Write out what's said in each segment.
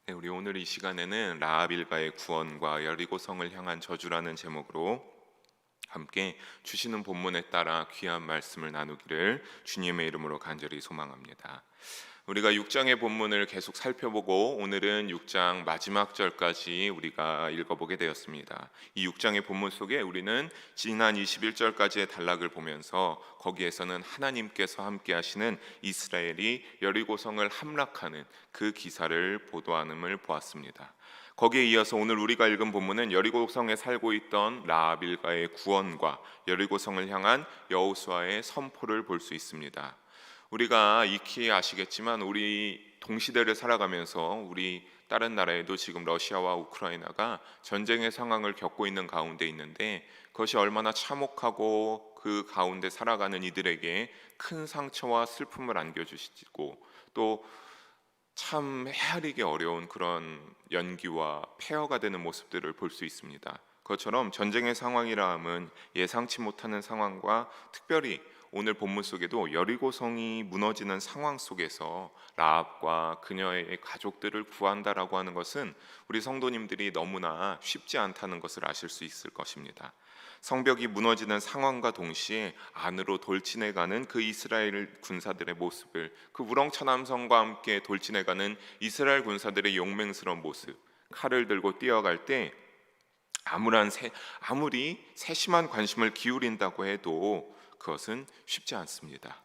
네, 우리 오늘 이 시간에는 라합 일가의 구원과 여리고성을 향한 저주라는 제목으로 함께 주시는 본문에 따라 귀한 말씀을 나누기를 주님의 이름으로 간절히 소망합니다. 우리가 6장의 본문을 계속 살펴보고 오늘은 6장 마지막 절까지 우리가 읽어보게 되었습니다. 이 6장의 본문 속에 우리는 지난 21절까지의 단락을 보면서 거기에서는 하나님께서 함께 하시는 이스라엘이 여리고성을 함락하는 그 기사를 보도함을 보았습니다. 거기에 이어서 오늘 우리가 읽은 본문은 여리고성에 살고 있던 라합 일가의 구원과 여리고성을 향한 여호수아의 선포를 볼 수 있습니다. 우리가 익히 아시겠지만 우리 동시대를 살아가면서 우리 다른 나라에도 지금 러시아와 우크라이나가 전쟁의 상황을 겪고 있는 가운데 있는데 그것이 얼마나 참혹하고 그 가운데 살아가는 이들에게 큰 상처와 슬픔을 안겨주시고 또 참 헤아리기 어려운 그런 연기와 폐허가 되는 모습들을 볼 수 있습니다. 그것처럼 전쟁의 상황이라 함은 예상치 못하는 상황과 특별히 오늘 본문 속에도 여리고성이 무너지는 상황 속에서 라합과 그녀의 가족들을 구한다라고 하는 것은 우리 성도님들이 너무나 쉽지 않다는 것을 아실 수 있을 것입니다. 성벽이 무너지는 상황과 동시에 안으로 돌진해가는 그 이스라엘 군사들의 모습을, 그 우렁찬 성과 함께 돌진해가는 이스라엘 군사들의 용맹스러운 모습, 칼을 들고 뛰어갈 때 아무리 세심한 관심을 기울인다고 해도 그것은 쉽지 않습니다.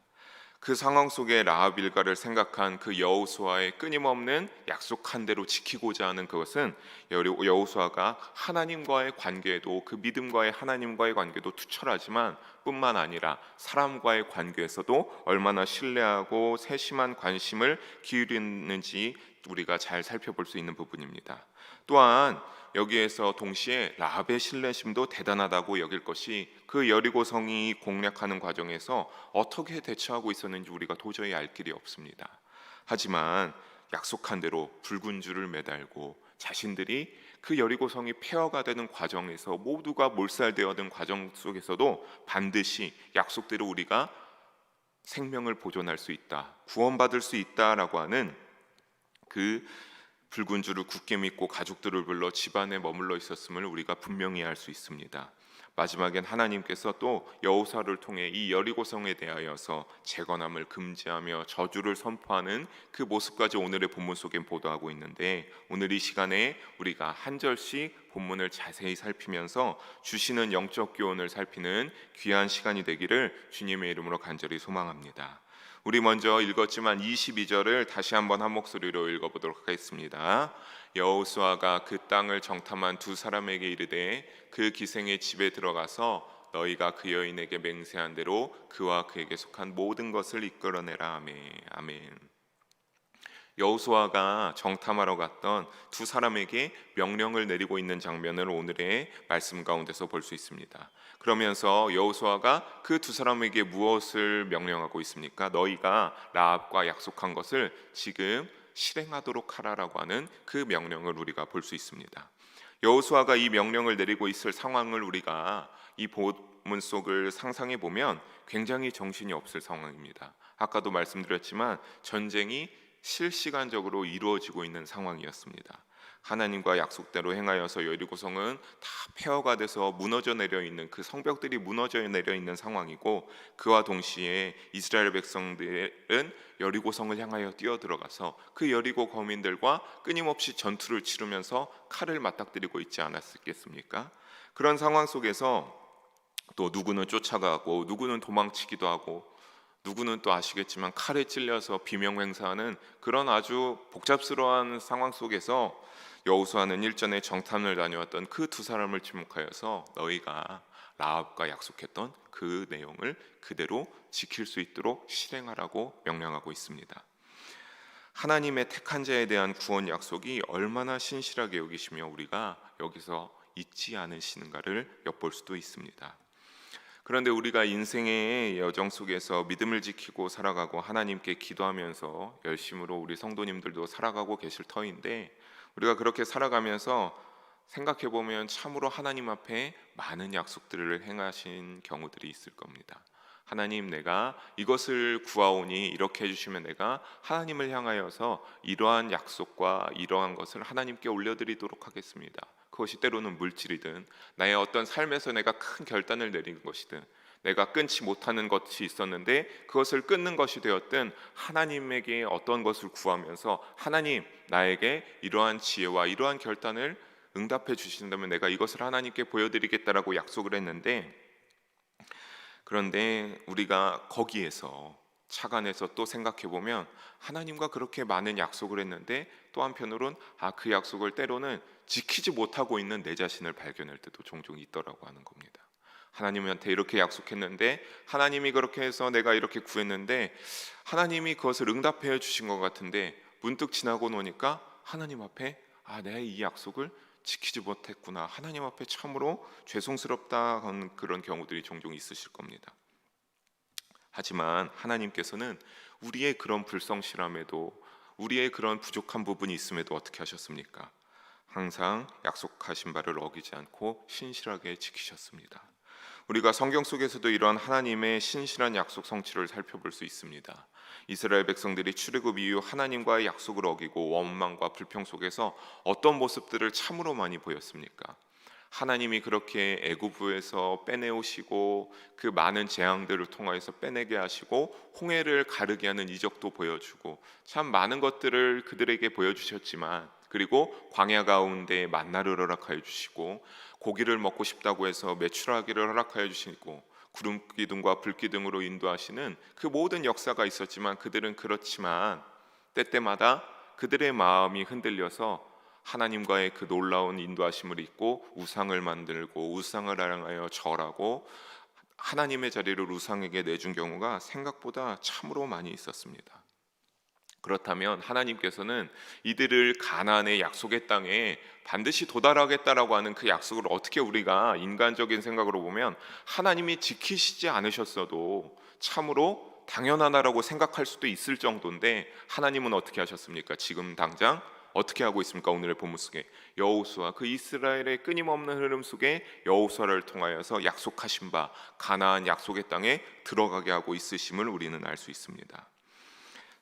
그 상황 속에 라합 일가를 생각한 그 여호수아의 끊임없는 약속한 대로 지키고자 하는 그것은 여호수아가 하나님과의 관계에도 그 믿음과의 하나님과의 관계도 투철하지만 뿐만 아니라 사람과의 관계에서도 얼마나 신뢰하고 세심한 관심을 기울이는지 우리가 잘 살펴볼 수 있는 부분입니다. 또한 여기에서 동시에 라합의 신뢰심도 대단하다고 여길 것이 그 여리고성이 공략하는 과정에서 어떻게 대처하고 있었는지 우리가 도저히 알 길이 없습니다. 하지만 약속한 대로 붉은 줄을 매달고 자신들이 그 여리고성이 폐허가 되는 과정에서 모두가 몰살되어든 과정 속에서도 반드시 약속대로 우리가 생명을 보존할 수 있다, 구원받을 수 있다라고 하는 그 붉은 줄을 굳게 믿고 가족들을 불러 집안에 머물러 있었음을 우리가 분명히 알 수 있습니다. 마지막엔 하나님께서 또 여호사를 통해 이 여리고성에 대하여서 재건함을 금지하며 저주를 선포하는 그 모습까지 오늘의 본문 속에 보도하고 있는데, 오늘 이 시간에 우리가 한 절씩 본문을 자세히 살피면서 주시는 영적 교훈을 살피는 귀한 시간이 되기를 주님의 이름으로 간절히 소망합니다. 우리 먼저 읽었지만 22절을 다시 한번 한 목소리로 읽어보도록 하겠습니다. 여호수아가 그 땅을 정탐한 두 사람에게 이르되 그 기생의 집에 들어가서 너희가 그 여인에게 맹세한 대로 그와 그에게 속한 모든 것을 이끌어내라. 아멘. 아멘. 여호수아가 정탐하러 갔던 두 사람에게 명령을 내리고 있는 장면을 오늘의 말씀 가운데서 볼 수 있습니다. 그러면서 여호수아가 그 두 사람에게 무엇을 명령하고 있습니까? 너희가 라합과 약속한 것을 지금 실행하도록 하라라고 하는 그 명령을 우리가 볼 수 있습니다. 여호수아가 이 명령을 내리고 있을 상황을 우리가 이 본문 속을 상상해 보면 굉장히 정신이 없을 상황입니다. 아까도 말씀드렸지만 전쟁이 실시간적으로 이루어지고 있는 상황이었습니다. 하나님과 약속대로 행하여서 여리고성은 다 폐허가 돼서 무너져 내려 있는, 그 성벽들이 무너져 내려 있는 상황이고, 그와 동시에 이스라엘 백성들은 여리고성을 향하여 뛰어들어가서 그 여리고 거민들과 끊임없이 전투를 치르면서 칼을 맞닥뜨리고 있지 않았겠습니까? 그런 상황 속에서 또 누구는 쫓아가고 누구는 도망치기도 하고 누구는 또 아시겠지만 칼에 찔려서 비명행사하는 그런 아주 복잡스러운 상황 속에서 여호수아는 일전에 정탐을 다녀왔던 그 두 사람을 지목하여서 너희가 라합과 약속했던 그 내용을 그대로 지킬 수 있도록 실행하라고 명령하고 있습니다. 하나님의 택한 자에 대한 구원 약속이 얼마나 신실하게 여기시며 우리가 여기서 잊지 않으시는가를 엿볼 수도 있습니다. 그런데 우리가 인생의 여정 속에서 믿음을 지키고 살아가고 하나님께 기도하면서 열심으로 우리 성도님들도 살아가고 계실 터인데, 우리가 그렇게 살아가면서 생각해 보면 참으로 하나님 앞에 많은 약속들을 행하신 경우들이 있을 겁니다. 하나님, 내가 이것을 구하오니 이렇게 해주시면 내가 하나님을 향하여서 이러한 약속과 이러한 것을 하나님께 올려드리도록 하겠습니다. 그것이 때로는 물질이든 나의 어떤 삶에서 내가 큰 결단을 내리는 것이든 내가 끊지 못하는 것이 있었는데 그것을 끊는 것이 되었든 하나님에게 어떤 것을 구하면서 하나님, 나에게 이러한 지혜와 이러한 결단을 응답해 주신다면 내가 이것을 하나님께 보여드리겠다라고 약속을 했는데, 그런데 우리가 거기에서 착안해서 또 생각해 보면 하나님과 그렇게 많은 약속을 했는데 또 한편으론 그 약속을 때로는 지키지 못하고 있는 내 자신을 발견할 때도 종종 있더라고 하는 겁니다. 하나님한테 이렇게 약속했는데 하나님이 그렇게 해서 내가 이렇게 구했는데 하나님이 그것을 응답해 주신 것 같은데 문득 지나고 노니까 하나님 앞에 내가 이 약속을 지키지 못했구나, 하나님 앞에 참으로 죄송스럽다 하는 그런 경우들이 종종 있으실 겁니다. 하지만 하나님께서는 우리의 그런 불성실함에도, 우리의 그런 부족한 부분이 있음에도 어떻게 하셨습니까? 항상 약속하신 바를 어기지 않고 신실하게 지키셨습니다. 우리가 성경 속에서도 이러한 하나님의 신실한 약속 성취를 살펴볼 수 있습니다. 이스라엘 백성들이 출애굽 이후 하나님과의 약속을 어기고 원망과 불평 속에서 어떤 모습들을 참으로 많이 보였습니까? 하나님이 그렇게 애굽에서 빼내오시고 그 많은 재앙들을 통하여서 빼내게 하시고 홍해를 가르게 하는 이적도 보여주고 참 많은 것들을 그들에게 보여주셨지만, 그리고 광야 가운데 만나를 허락하여 주시고 고기를 먹고 싶다고 해서 메추라기를 허락하여 주시고 구름 기둥과 불 기둥으로 인도하시는 그 모든 역사가 있었지만, 그들은 그렇지만 때때마다 그들의 마음이 흔들려서 하나님과의 그 놀라운 인도하심을 잊고 우상을 만들고 우상을 향하여 절하고 하나님의 자리를 우상에게 내준 경우가 생각보다 참으로 많이 있었습니다. 그렇다면 하나님께서는 이들을 가나안의 약속의 땅에 반드시 도달하겠다라고 하는 그 약속을 어떻게 우리가 인간적인 생각으로 보면 하나님이 지키시지 않으셨어도 참으로 당연하다라고 생각할 수도 있을 정도인데, 하나님은 어떻게 하셨습니까? 지금 당장 어떻게 하고 있습니까? 오늘의 본문 속에 여호수아, 그 이스라엘의 끊임없는 흐름 속에 여호수아를 통하여서 약속하신 바 가나안 약속의 땅에 들어가게 하고 있으심을 우리는 알 수 있습니다.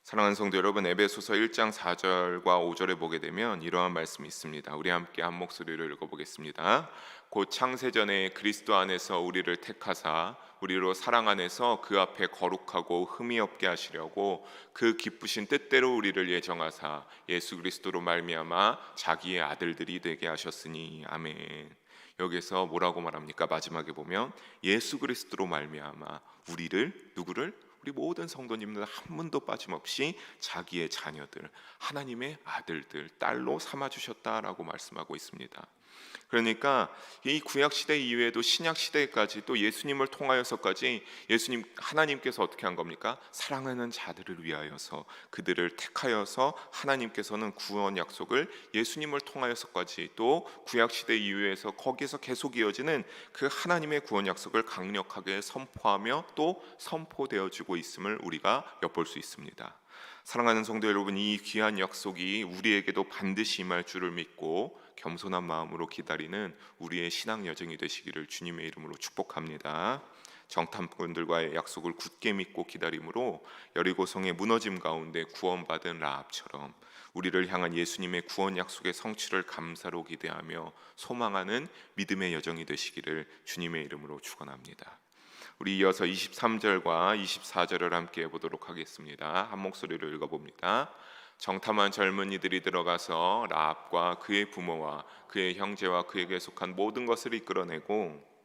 사랑하는 성도 여러분, 에베소서 1장 4절과 5절에 보게 되면 이러한 말씀이 있습니다. 우리 함께 한 목소리를 읽어보겠습니다. 곧 창세전에 그리스도 안에서 우리를 택하사 우리로 사랑 안에서 그 앞에 거룩하고 흠이 없게 하시려고 그 기쁘신 뜻대로 우리를 예정하사 예수 그리스도로 말미암아 자기의 아들들이 되게 하셨으니. 아멘. 여기서 뭐라고 말합니까? 마지막에 보면 예수 그리스도로 말미암아 우리를, 누구를? 우리 모든 성도님들 한 분도 빠짐없이 자기의 자녀들, 하나님의 아들들, 딸로 삼아주셨다라고 말씀하고 있습니다. 그러니까 이 구약 시대 이후에도 신약 시대까지 또 예수님을 통하여서까지 예수님 하나님께서 어떻게 한 겁니까? 사랑하는 자들을 위하여서 그들을 택하여서 하나님께서는 구원 약속을 예수님을 통하여서까지 또 구약 시대 이후에서 거기서 계속 이어지는 그 하나님의 구원 약속을 강력하게 선포하며 또 선포되어지고 있음을 우리가 엿볼 수 있습니다. 사랑하는 성도 여러분, 이 귀한 약속이 우리에게도 반드시 임할 줄을 믿고 겸손한 마음으로 기다리는 우리의 신앙 여정이 되시기를 주님의 이름으로 축복합니다. 정탐꾼들과의 약속을 굳게 믿고 기다림으로 여리고성의 무너짐 가운데 구원받은 라합처럼 우리를 향한 예수님의 구원 약속의 성취를 감사로 기대하며 소망하는 믿음의 여정이 되시기를 주님의 이름으로 축원합니다. 우리 이어서 23절과 24절을 함께 해보도록 하겠습니다. 한 목소리로 읽어봅니다. 정탐한 젊은이들이 들어가서 라합과 그의 부모와 그의 형제와 그에게 속한 모든 것을 이끌어내고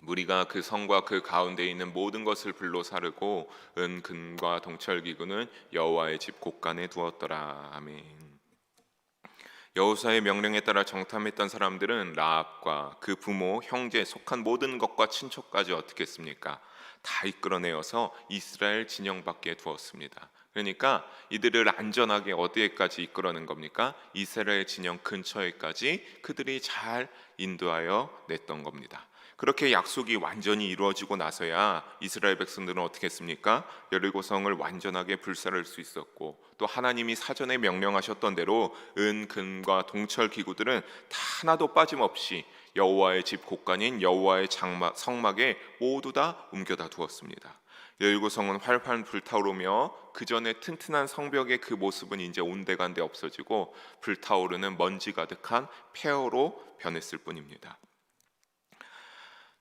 무리가 그 성과 그 가운데 있는 모든 것을 불로 사르고 은 금과 동철 기구는 여호와의 집 곳간에 두었더라. 아멘. 여호수아의 명령에 따라 정탐했던 사람들은 라합과 그 부모, 형제 속한 모든 것과 친척까지 어떻게 했습니까? 다 이끌어내어서 이스라엘 진영 밖에 두었습니다. 그러니까 이들을 안전하게 어디에까지 이끌어낸 겁니까? 이스라엘 진영 근처에까지 그들이 잘 인도하여 냈던 겁니다. 그렇게 약속이 완전히 이루어지고 나서야 이스라엘 백성들은 어떻게 했습니까? 여리고성을 완전하게 불살을 수 있었고, 또 하나님이 사전에 명령하셨던 대로 은, 금과 동철 기구들은 다 하나도 빠짐없이 여호와의 집 곳간인 여호와의 성막에 모두 다 옮겨다 두었습니다. 여리고성은 활활 불타오르며 그 전에 튼튼한 성벽의 그 모습은 이제 온데간데 없어지고 불타오르는 먼지 가득한 폐허로 변했을 뿐입니다.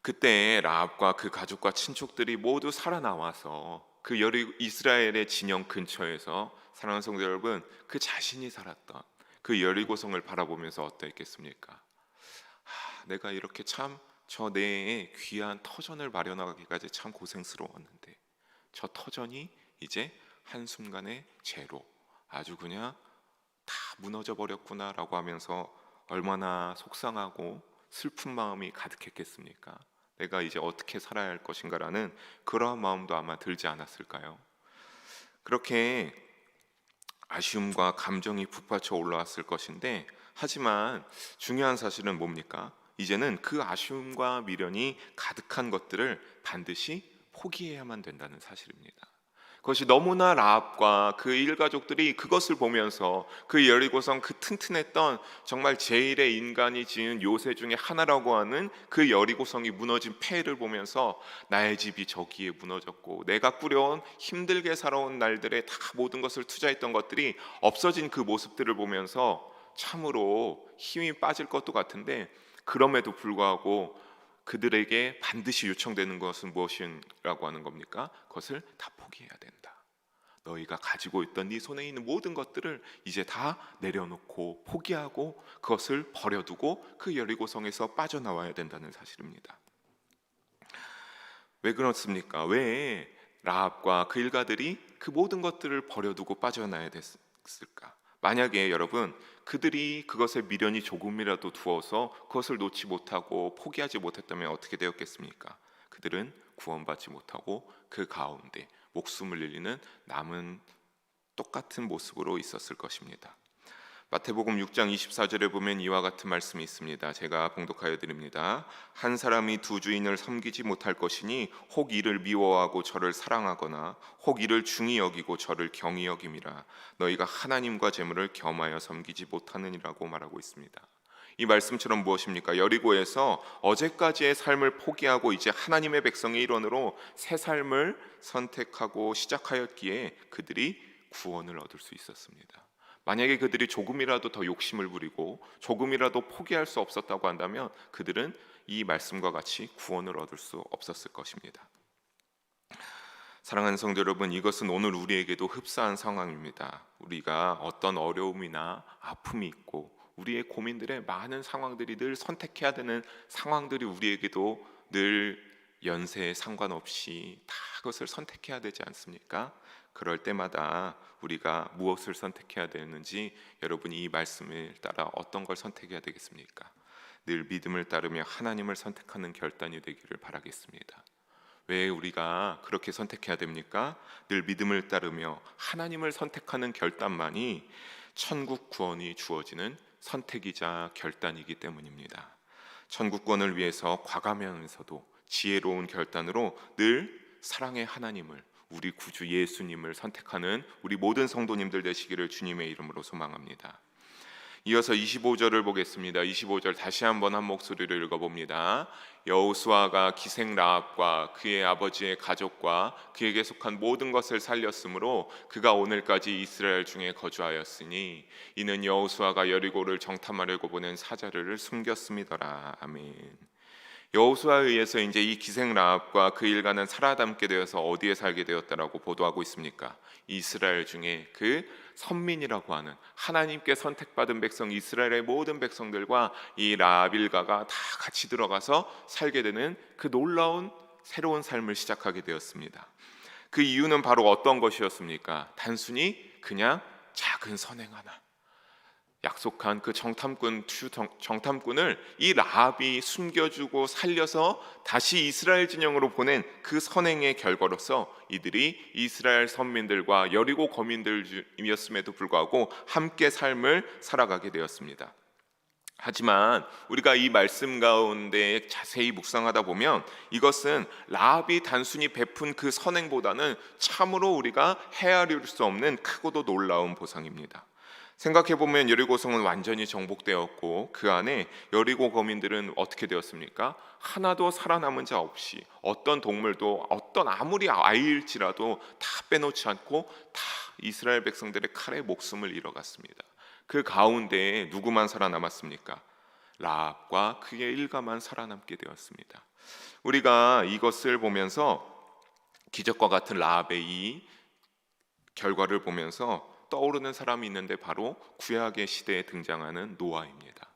그때 라합과 그 가족과 친족들이 모두 살아나와서 그 이스라엘의 진영 근처에서, 사랑하는 성도 여러분, 그 자신이 살았던 그 여리고성을 바라보면서 어떠했겠습니까? 내가 이렇게 참 저 내에 귀한 터전을 마련하기까지 참 고생스러웠는데 저 터전이 이제 한순간의 재로 아주 그냥 다 무너져 버렸구나라고 하면서 얼마나 속상하고 슬픈 마음이 가득했겠습니까? 내가 이제 어떻게 살아야 할 것인가라는 그러한 마음도 아마 들지 않았을까요? 그렇게 아쉬움과 감정이 북받쳐 올라왔을 것인데, 하지만 중요한 사실은 뭡니까? 이제는 그 아쉬움과 미련이 가득한 것들을 반드시 포기해야만 된다는 사실입니다. 그것이 너무나 라합과 그 일가족들이 그것을 보면서 그 여리고성, 그 튼튼했던 정말 제일의 인간이 지은 요새 중에 하나라고 하는 그 여리고성이 무너진 폐해를 보면서 나의 집이 저기에 무너졌고 내가 꾸려온 힘들게 살아온 날들에 다 모든 것을 투자했던 것들이 없어진 그 모습들을 보면서 참으로 힘이 빠질 것도 같은데, 그럼에도 불구하고 그들에게 반드시 요청되는 것은 무엇이라고 하는 겁니까? 그것을 다 포기해야 된다. 너희가 가지고 있던 네 손에 있는 모든 것들을 이제 다 내려놓고 포기하고 그것을 버려두고 그 여리고성에서 빠져나와야 된다는 사실입니다. 왜 그렇습니까? 왜 라합과 그 일가들이 그 모든 것들을 버려두고 빠져나야 됐을까? 만약에 여러분, 그들이 그것에 미련이 조금이라도 두어서 그것을 놓지 못하고 포기하지 못했다면 어떻게 되었겠습니까? 그들은 구원받지 못하고 그 가운데 목숨을 잃는 남은 똑같은 모습으로 있었을 것입니다. 마태복음 6장 24절에 보면 이와 같은 말씀이 있습니다. 제가 봉독하여 드립니다. 한 사람이 두 주인을 섬기지 못할 것이니 혹 이를 미워하고 저를 사랑하거나 혹 이를 중히 여기고 저를 경히 여김이라. 너희가 하나님과 재물을 겸하여 섬기지 못하느니라고 말하고 있습니다. 이 말씀처럼 무엇입니까? 여리고에서 어제까지의 삶을 포기하고 이제 하나님의 백성의 일원으로 새 삶을 선택하고 시작하였기에 그들이 구원을 얻을 수 있었습니다. 만약에 그들이 조금이라도 더 욕심을 부리고 조금이라도 포기할 수 없었다고 한다면 그들은 이 말씀과 같이 구원을 얻을 수 없었을 것입니다. 사랑하는 성도 여러분, 이것은 오늘 우리에게도 흡사한 상황입니다. 우리가 어떤 어려움이나 아픔이 있고 우리의 고민들의 많은 상황들이 늘 선택해야 되는 상황들이 우리에게도 늘 연세에 상관없이 다 그것을 선택해야 되지 않습니까? 그럴 때마다 우리가 무엇을 선택해야 되는지, 여러분이 이 말씀을 따라 어떤 걸 선택해야 되겠습니까? 늘 믿음을 따르며 하나님을 선택하는 결단이 되기를 바라겠습니다. 왜 우리가 그렇게 선택해야 됩니까? 늘 믿음을 따르며 하나님을 선택하는 결단만이 천국 구원이 주어지는 선택이자 결단이기 때문입니다. 천국권을 위해서 과감하면서도 지혜로운 결단으로 늘 사랑의 하나님을, 우리 구주 예수님을 선택하는 우리 모든 성도님들 되시기를 주님의 이름으로 소망합니다. 이어서 25절을 보겠습니다. 25절 다시 한번 한 목소리로 읽어봅니다. 여호수아가 기생 라합과 그의 아버지의 가족과 그에게 속한 모든 것을 살렸으므로 그가 오늘까지 이스라엘 중에 거주하였으니 이는 여호수아가 여리고를 정탐하려고 보낸 사자를 숨겼음이더라. 아멘. 여호수아에 의해서 이제 이 기생 라합과 그 일가는 살아남게 되어서 어디에 살게 되었다라고 보도하고 있습니까? 이스라엘 중에 그 선민이라고 하는 하나님께 선택받은 백성 이스라엘의 모든 백성들과 이 라합 일가가 다 같이 들어가서 살게 되는 그 놀라운 새로운 삶을 시작하게 되었습니다. 그 이유는 바로 어떤 것이었습니까? 단순히 그냥 작은 선행 하나, 약속한 그 정탐꾼을 이 라합이 숨겨주고 살려서 다시 이스라엘 진영으로 보낸 그 선행의 결과로서 이들이 이스라엘 선민들과 여리고 거민들이었음에도 불구하고 함께 삶을 살아가게 되었습니다. 하지만 우리가 이 말씀 가운데 자세히 묵상하다 보면 이것은 라합이 단순히 베푼 그 선행보다는 참으로 우리가 헤아릴 수 없는 크고도 놀라운 보상입니다. 생각해 보면 여리고성은 완전히 정복되었고 그 안에 여리고 거민들은 어떻게 되었습니까? 하나도 살아남은 자 없이 어떤 동물도 어떤 아무리 아이일지라도 다 빼놓지 않고 다 이스라엘 백성들의 칼에 목숨을 잃어갔습니다. 그 가운데에 누구만 살아남았습니까? 라합과 그의 일가만 살아남게 되었습니다. 우리가 이것을 보면서 기적과 같은 라합의 이 결과를 보면서 떠오르는 사람이 있는데 바로 구약의 시대에 등장하는 노아입니다.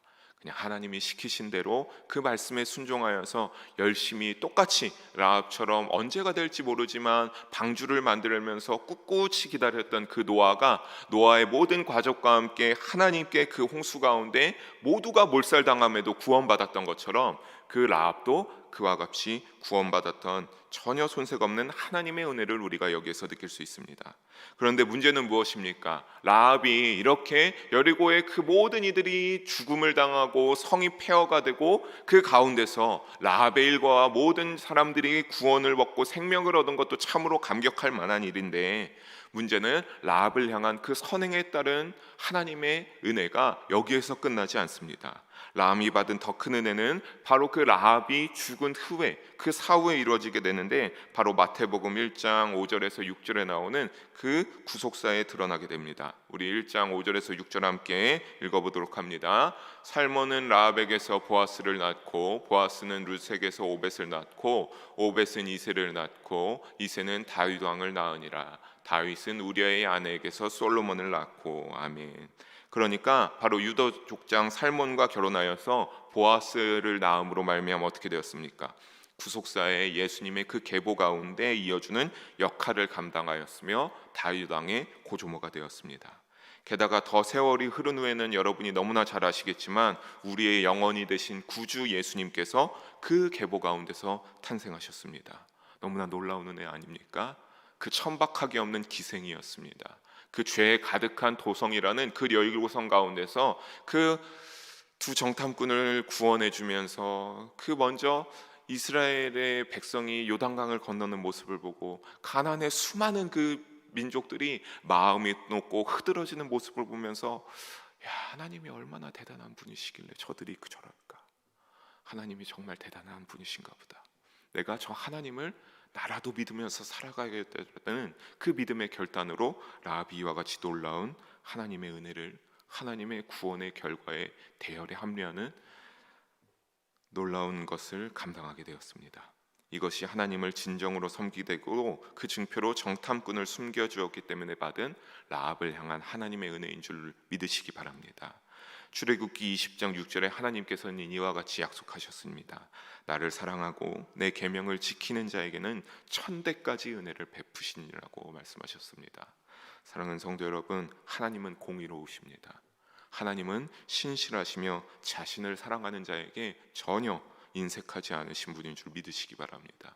그냥 하나님이 시키신 대로 그 말씀에 순종하여서 열심히 똑같이 라합처럼 언제가 될지 모르지만 방주를 만들면서 꿋꿋이 기다렸던 그 노아가 노아의 모든 과적과 함께 하나님께 그 홍수 가운데 모두가 몰살당함에도 구원받았던 것처럼 그 라합도 그와 같이 구원받았던 전혀 손색 없는 하나님의 은혜를 우리가 여기에서 느낄 수 있습니다. 그런데 문제는 무엇입니까? 라합이 이렇게 여리고의 그 모든 이들이 죽음을 당하고 성이 폐허가 되고 그 가운데서 라합의 일과와 모든 사람들이 구원을 얻고 생명을 얻은 것도 참으로 감격할 만한 일인데 문제는 라합을 향한 그 선행에 따른 하나님의 은혜가 여기에서 끝나지 않습니다. 라합이 받은 더 큰 은혜는 바로 그 라합이 죽은 후에 그 사후에 이루어지게 되는데 바로 마태복음 1장 5절에서 6절에 나오는 그 구속사에 드러나게 됩니다. 우리 1장 5절에서 6절 함께 읽어보도록 합니다. 살몬은 라합에게서 보아스를 낳고 보아스는 룻에게서 오벳을 낳고 오벳은 이새를 낳고 이새는 다윗 왕을 낳으니라. 다윗은 우리아의 아내에게서 솔로몬을 낳고 아멘. 그러니까 바로 유다 족장 살몬과 결혼하여서 보아스를 낳음으로 말미암아 어떻게 되었습니까? 구속사의 예수님의 그 계보 가운데 이어주는 역할을 감당하였으며 다윗 왕의 고조모가 되었습니다. 게다가 더 세월이 흐른 후에는 여러분이 너무나 잘 아시겠지만 우리의 영원이 되신 구주 예수님께서 그 계보 가운데서 탄생하셨습니다. 너무나 놀라운 은혜 아닙니까? 그 천박하게 없는 기생이었습니다. 그 죄에 가득한 도성이라는 그 여리고성 가운데서 그 두 정탐꾼을 구원해 주면서 그 먼저 이스라엘의 백성이 요단강을 건너는 모습을 보고 가나안의 수많은 그 민족들이 마음이 높고 흐드러지는 모습을 보면서 야, 하나님이 얼마나 대단한 분이시길래 저들이 저럴까? 하나님이 정말 대단한 분이신가 보다. 내가 저 하나님을 나라도 믿으면서 살아가야겠다는 그 믿음의 결단으로 라합이 이와 같이 놀라운 하나님의 은혜를 하나님의 구원의 결과에 대열에 합류하는 놀라운 것을 감당하게 되었습니다. 이것이 하나님을 진정으로 섬기되고 그 증표로 정탐꾼을 숨겨주었기 때문에 받은 라합을 향한 하나님의 은혜인 줄 믿으시기 바랍니다. 출애굽기 20장 6절에 하나님께서는 이와 같이 약속하셨습니다. 나를 사랑하고 내 계명을 지키는 자에게는 1000대까지 은혜를 베푸시니라고 말씀하셨습니다. 사랑하는 성도 여러분, 하나님은 공의로우십니다. 하나님은 신실하시며 자신을 사랑하는 자에게 전혀 인색하지 않으신 분인 줄 믿으시기 바랍니다.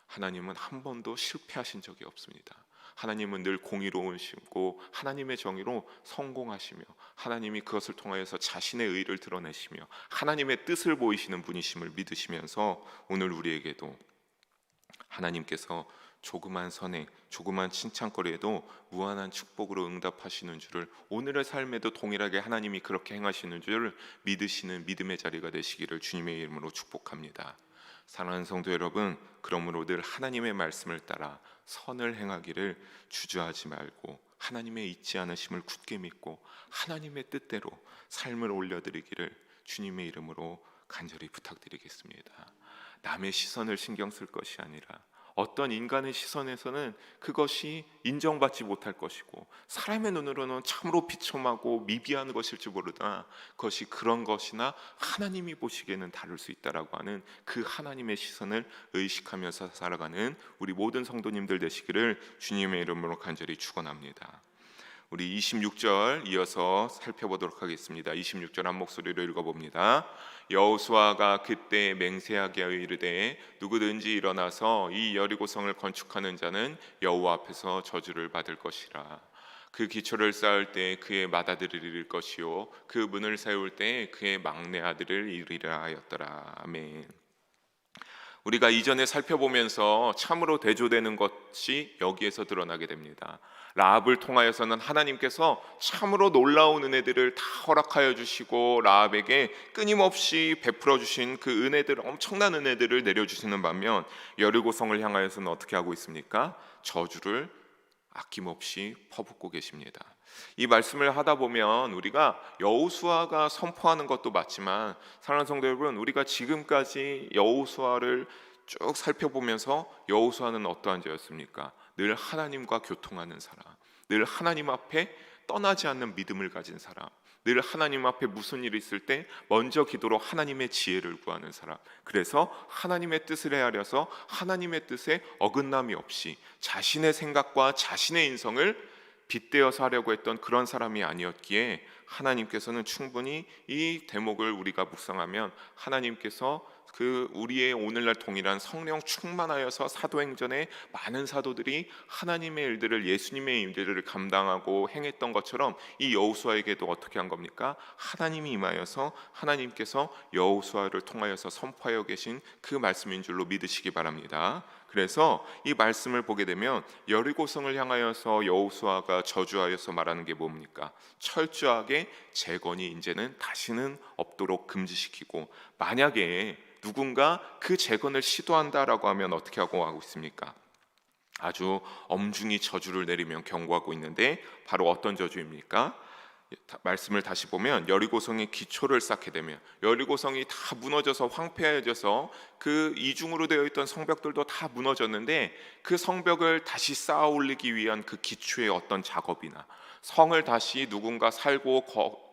하나님은 한 번도 실패하신 적이 없습니다. 하나님은 늘 공의로우시고 하나님의 정의로 성공하시며 하나님이 그것을 통하여서 자신의 의를 드러내시며 하나님의 뜻을 보이시는 분이심을 믿으시면서 오늘 우리에게도 하나님께서 조그만 선행, 조그만 칭찬거리에도 무한한 축복으로 응답하시는 줄을 오늘의 삶에도 동일하게 하나님이 그렇게 행하시는 줄을 믿으시는 믿음의 자리가 되시기를 주님의 이름으로 축복합니다. 사랑하는 성도 여러분, 그러므로 늘 하나님의 말씀을 따라 선을 행하기를 주저하지 말고 하나님의 잊지 않으심을 굳게 믿고 하나님의 뜻대로 삶을 올려드리기를 주님의 이름으로 간절히 부탁드리겠습니다. 남의 시선을 신경 쓸 것이 아니라 어떤 인간의 시선에서는 그것이 인정받지 못할 것이고 사람의 눈으로는 참으로 비참하고 미비한 것일지 모르나 그것이 그런 것이나 하나님이 보시기에는 다를 수 있다라고 하는 그 하나님의 시선을 의식하면서 살아가는 우리 모든 성도님들 되시기를 주님의 이름으로 간절히 축원합니다. 우리 26절 이어서 살펴보도록 하겠습니다. 26절 한 목소리로 읽어봅니다. 여호수아가 그때 맹세하게 이르되 누구든지 일어나서 이 여리고성을 건축하는 자는 여호와 앞에서 저주를 받을 것이라. 그 기초를 쌓을 때 그의 맏아들을 잃을 것이요 그 문을 세울 때 그의 막내 아들을 잃으리라 하였더라. 아멘. 우리가 이전에 살펴보면서 참으로 대조되는 것이 여기에서 드러나게 됩니다. 라합을 통하여서는 하나님께서 참으로 놀라운 은혜들을 다 허락하여 주시고 라합에게 끊임없이 베풀어 주신 그 은혜들, 엄청난 은혜들을 내려주시는 반면 여리고성을 향하여서는 어떻게 하고 있습니까? 저주를 아낌없이 퍼붓고 계십니다. 이 말씀을 하다 보면 우리가 여호수아가 선포하는 것도 맞지만 사랑하는 성도 여러분, 우리가 지금까지 여호수아를 쭉 살펴보면서 여호수아는 어떠한 자였습니까? 늘 하나님과 교통하는 사람, 늘 하나님 앞에 떠나지 않는 믿음을 가진 사람, 늘 하나님 앞에 무슨 일이 있을 때 먼저 기도로 하나님의 지혜를 구하는 사람, 그래서 하나님의 뜻을 헤아려서 하나님의 뜻에 어긋남이 없이 자신의 생각과 자신의 인성을 빗대어서 하려고 했던 그런 사람이 아니었기에 하나님께서는 충분히 이 대목을 우리가 묵상하면 하나님께서 그 우리의 오늘날 동일한 성령 충만하여서 사도행전에 많은 사도들이 하나님의 일들을, 예수님의 일들을 감당하고 행했던 것처럼 이 여호수아에게도 어떻게 한 겁니까? 하나님이 임하여서 하나님께서 여호수아를 통하여서 선포하여 계신 그 말씀인 줄로 믿으시기 바랍니다. 그래서 이 말씀을 보게 되면 여리고성을 향하여서 여호수아가 저주하여서 말하는 게 뭡니까? 철저하게 재건이 이제는 다시는 없도록 금지시키고, 만약에 누군가 그 재건을 시도한다라고 하면 어떻게 하고 있습니까? 아주 엄중히 저주를 내리며 경고하고 있는데 바로 어떤 저주입니까? 말씀을 다시 보면 여리고성의 기초를 쌓게 되면 여리고성이 다 무너져서 황폐해져서 그 이중으로 되어 있던 성벽들도 다 무너졌는데 그 성벽을 다시 쌓아 올리기 위한 그 기초의 어떤 작업이나 성을 다시 누군가 살고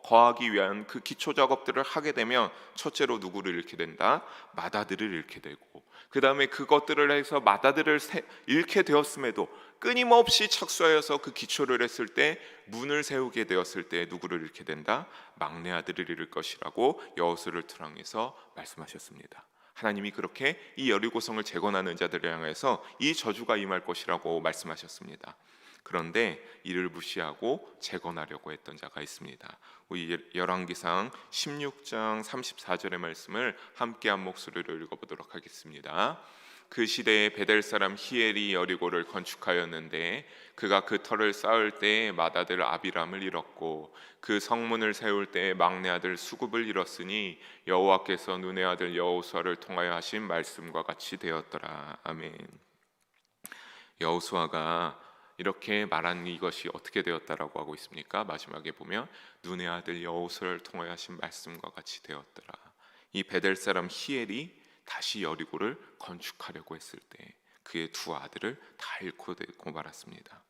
거하기 위한 그 기초 작업들을 하게 되면 첫째로 누구를 잃게 된다? 맏아들을 잃게 되고, 그 다음에 그것들을 해서 맏아들을 잃게 되었음에도 끊임없이 착수하여서 그 기초를 했을 때 문을 세우게 되었을 때 누구를 잃게 된다? 막내 아들을 잃을 것이라고 여호수아를 통해서 말씀하셨습니다. 하나님이 그렇게 이 여리고성을 재건하는 자들을 향해서 이 저주가 임할 것이라고 말씀하셨습니다. 그런데 이를 무시하고 재건하려고 했던 자가 있습니다. 우리 열왕기상 16장 34절의 말씀을 함께 한 목소리로 읽어보도록 하겠습니다. 그 시대에 베델 사람 히엘이 여리고를 건축하였는데 그가 그 터를 쌓을 때에 맏아들 아비람을 잃었고 그 성문을 세울 때에 막내 아들 수굽을 잃었으니 여호와께서 눈의 아들 여호수아를 통하여 하신 말씀과 같이 되었더라. 아멘. 여호수아가 이렇게 말한 이것이 어떻게 되었다라고 하고 있습니까? 마지막에 보면 눈의 아들 여호수아를 통하여 하신 말씀과 같이 되었더라. 이 베델 사람 히엘이 다시 여리고를 건축하려고 했을 때 그의 두 아들을 다 잃고 말았습니다.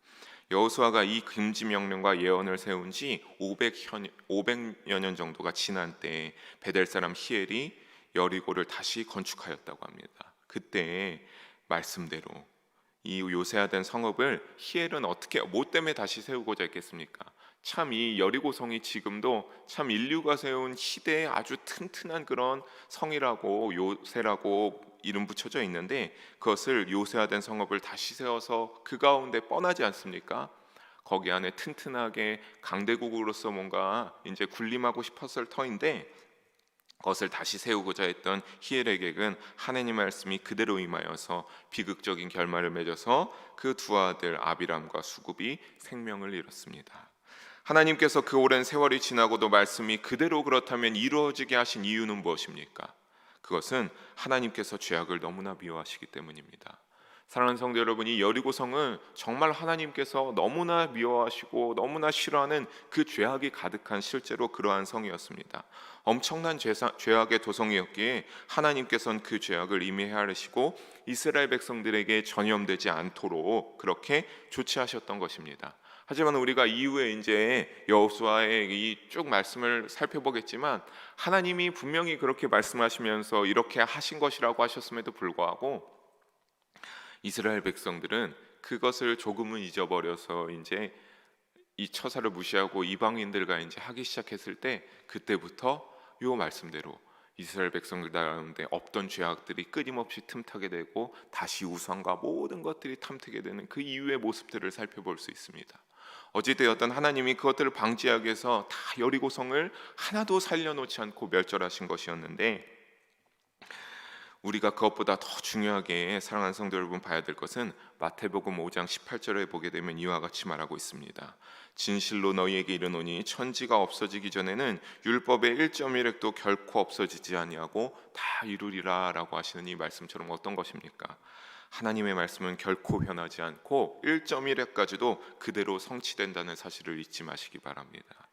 여호수아가 이 금지 명령과 예언을 세운 지 500여 년 정도가 지난 때에 베델 사람 히엘이 여리고를 다시 건축하였다고 합니다. 그때 말씀대로 이 요새화된 성읍을 히엘은 어떻게 뭐 때문에 다시 세우고자 했겠습니까? 참 이 여리고성이 지금도 참 인류가 세운 시대에 아주 튼튼한 그런 성이라고 요새라고 이름 붙여져 있는데 그것을 요새화된 성읍을 다시 세워서 그 가운데 뻔하지 않습니까? 거기 안에 튼튼하게 강대국으로서 뭔가 이제 군림하고 싶었을 터인데 그것을 다시 세우고자 했던 히엘에게는 하나님 말씀이 그대로 임하여서 비극적인 결말을 맺어서 그 두 아들 아비람과 수굽이 생명을 잃었습니다. 하나님께서 그 오랜 세월이 지나고도 말씀이 그대로 그렇다면 이루어지게 하신 이유는 무엇입니까? 그것은 하나님께서 죄악을 너무나 미워하시기 때문입니다. 사랑하는 성도 여러분, 이 여리고성은 정말 하나님께서 너무나 미워하시고 너무나 싫어하는 그 죄악이 가득한 실제로 그러한 성이었습니다. 엄청난 죄악의 도성이었기에 하나님께서는 그 죄악을 이미 헤아리시고 이스라엘 백성들에게 전염되지 않도록 그렇게 조치하셨던 것입니다. 하지만 우리가 이후에 이제 여호수아의 이 쭉 말씀을 살펴보겠지만 하나님이 분명히 그렇게 말씀하시면서 이렇게 하신 것이라고 하셨음에도 불구하고 이스라엘 백성들은 그것을 조금은 잊어버려서 이제 이 처사를 무시하고 이방인들과 이제 하기 시작했을 때 그때부터 요 말씀대로 이스라엘 백성들 가운데 없던 죄악들이 끊임없이 틈타게 되고 다시 우상과 모든 것들이 탐트게 되는 그 이후의 모습들을 살펴볼 수 있습니다. 어찌되었든 하나님이 그것들을 방지하기 위해서 다 여리고성을 하나도 살려놓지 않고 멸절하신 것이었는데, 우리가 그것보다 더 중요하게 사랑하는 성도 여러분 봐야 될 것은 마태복음 5장 18절에 보게 되면 이와 같이 말하고 있습니다. 진실로 너희에게 이르노니 천지가 없어지기 전에는 율법의 1.1획도 결코 없어지지 아니하고 다 이루리라 라고 하시는 이 말씀처럼 어떤 것입니까? 하나님의 말씀은 결코 변하지 않고 1.1획까지도 그대로 성취된다는 사실을 잊지 마시기 바랍니다.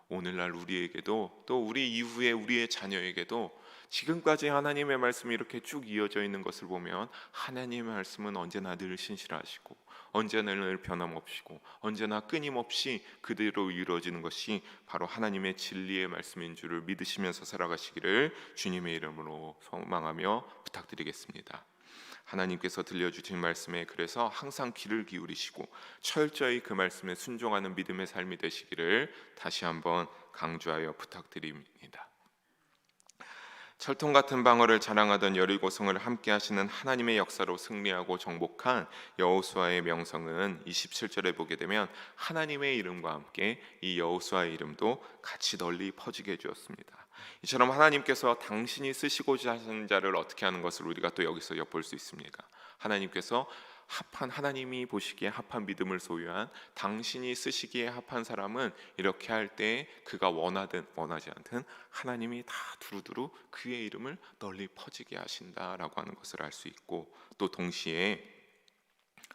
오늘날 우리에게도, 또 우리 이후에 우리의 자녀에게도 지금까지 하나님의 말씀이 이렇게 쭉 이어져 있는 것을 보면 하나님의 말씀은 언제나 늘 신실하시고 언제나 늘 변함없이고 언제나 끊임없이 그대로 이루어지는 것이 바로 하나님의 진리의 말씀인 줄을 믿으시면서 살아가시기를 주님의 이름으로 소망하며 부탁드리겠습니다. 하나님께서 들려주신 말씀에 그래서 항상 귀를 기울이시고 철저히 그 말씀에 순종하는 믿음의 삶이 되시기를 다시 한번 강조하여 부탁드립니다. 철통 같은 방어를 자랑하던 여리고성을 함께 하시는 하나님의 역사로 승리하고 정복한 여호수아의 명성은 27절에 보게 되면 하나님의 이름과 함께 이 여호수아의 이름도 같이 널리 퍼지게 해주었습니다. 이처럼 하나님께서 당신이 쓰시고자 하신 자를 어떻게 하는 것을 우리가 또 여기서 엿볼 수 있습니까? 하나님께서 하나님이 보시기에 합한 믿음을 소유한, 당신이 쓰시기에 합한 사람은 이렇게 할 때 그가 원하든 원하지 않든 하나님이 다 두루두루 그의 이름을 널리 퍼지게 하신다라고 하는 것을 알 수 있고, 또 동시에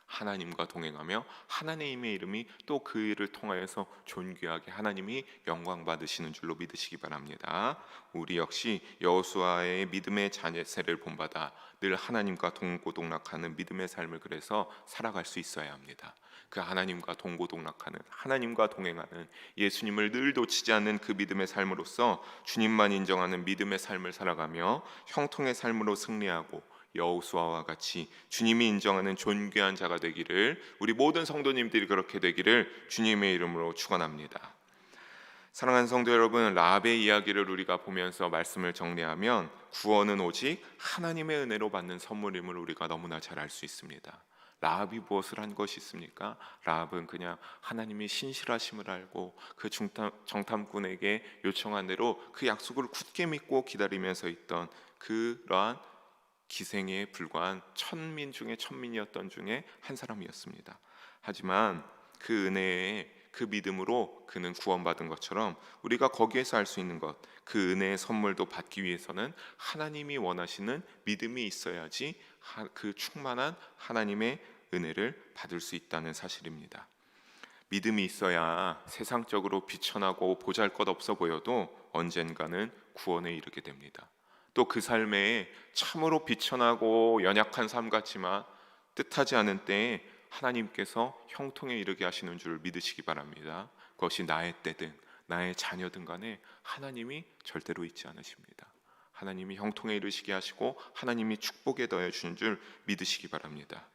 하나님과 동행하며 하나님의 이름이 또 그 일을 통하여서 존귀하게 하나님이 영광 받으시는 줄로 믿으시기 바랍니다. 우리 역시 여호수아의 믿음의 자세를 본받아 늘 하나님과 동고동락하는 믿음의 삶을 그래서 살아갈 수 있어야 합니다. 그 하나님과 동고동락하는, 하나님과 동행하는, 예수님을 늘 놓치지 않는 그 믿음의 삶으로서 주님만 인정하는 믿음의 삶을 살아가며 형통의 삶으로 승리하고 여호수아와 같이 주님이 인정하는 존귀한 자가 되기를, 우리 모든 성도님들이 그렇게 되기를 주님의 이름으로 축원합니다. 사랑하는 성도 여러분, 라합의 이야기를 우리가 보면서 말씀을 정리하면 구원은 오직 하나님의 은혜로 받는 선물임을 우리가 너무나 잘 알 수 있습니다. 라합이 무엇을 한 것이 있습니까? 라합은 그냥 하나님이 신실하심을 알고 그 정탐꾼에게 요청한 대로 그 약속을 굳게 믿고 기다리면서 있던 그러한 기생에 불과한 천민 중에 천민이었던 중에 한 사람이었습니다. 하지만 그 은혜에, 그 믿음으로 그는 구원받은 것처럼 우리가 거기에서 알 수 있는 것, 그 은혜의 선물도 받기 위해서는 하나님이 원하시는 믿음이 있어야지 그 충만한 하나님의 은혜를 받을 수 있다는 사실입니다. 믿음이 있어야 세상적으로 비천하고 보잘것없어 보여도 언젠가는 구원에 이르게 됩니다. 또 그 삶에 참으로 비천하고 연약한 삶 같지만 뜻하지 않은 때에 하나님께서 형통에 이르게 하시는 줄 믿으시기 바랍니다. 그것이 나의 때든 나의 자녀든 간에 하나님이 절대로 잊지 않으십니다. 하나님이 형통에 이르시게 하시고 하나님이 축복에 더해 주는 줄 믿으시기 바랍니다.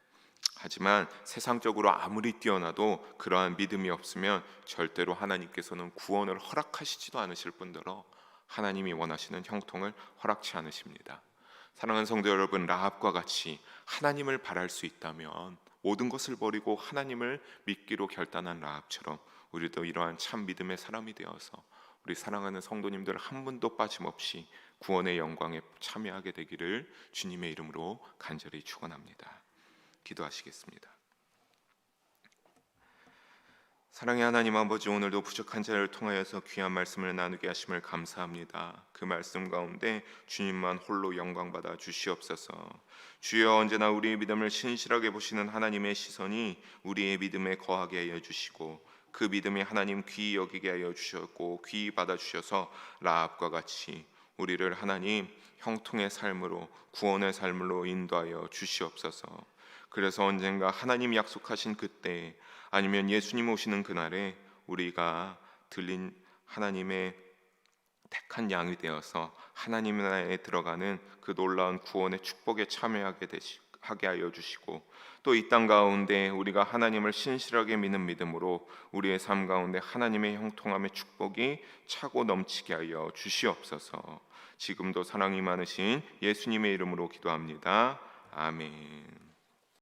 하지만 세상적으로 아무리 뛰어나도 그러한 믿음이 없으면 절대로 하나님께서는 구원을 허락하시지도 않으실 뿐더러 하나님이 원하시는 형통을 허락치 않으십니다. 사랑하는 성도 여러분, 라합과 같이 하나님을 바랄 수 있다면 모든 것을 버리고 하나님을 믿기로 결단한 라합처럼 우리도 이러한 참 믿음의 사람이 되어서 우리 사랑하는 성도님들 한 분도 빠짐없이 구원의 영광에 참여하게 되기를 주님의 이름으로 간절히 축원합니다. 기도하시겠습니다. 사랑의 하나님 아버지, 오늘도 부족한 자를 통하여서 귀한 말씀을 나누게 하심을 감사합니다. 그 말씀 가운데 주님만 홀로 영광받아 주시옵소서. 주여, 언제나 우리의 믿음을 신실하게 보시는 하나님의 시선이 우리의 믿음에 거하게 하여 주시고 그 믿음이 하나님 귀히 여기게 하여 주셨고 귀히 받아 주셔서 라합과 같이 우리를 하나님 형통의 삶으로, 구원의 삶으로 인도하여 주시옵소서. 그래서 언젠가 하나님 약속하신 그때, 아니면 예수님 오시는 그날에 우리가 들린 하나님의 택한 양이 되어서 하나님 나라에 들어가는 그 놀라운 구원의 축복에 참여하게 하게 하여 주시고, 또 이 땅 가운데 우리가 하나님을 신실하게 믿는 믿음으로 우리의 삶 가운데 하나님의 형통함의 축복이 차고 넘치게 하여 주시옵소서. 지금도 사랑이 많으신 예수님의 이름으로 기도합니다. 아멘.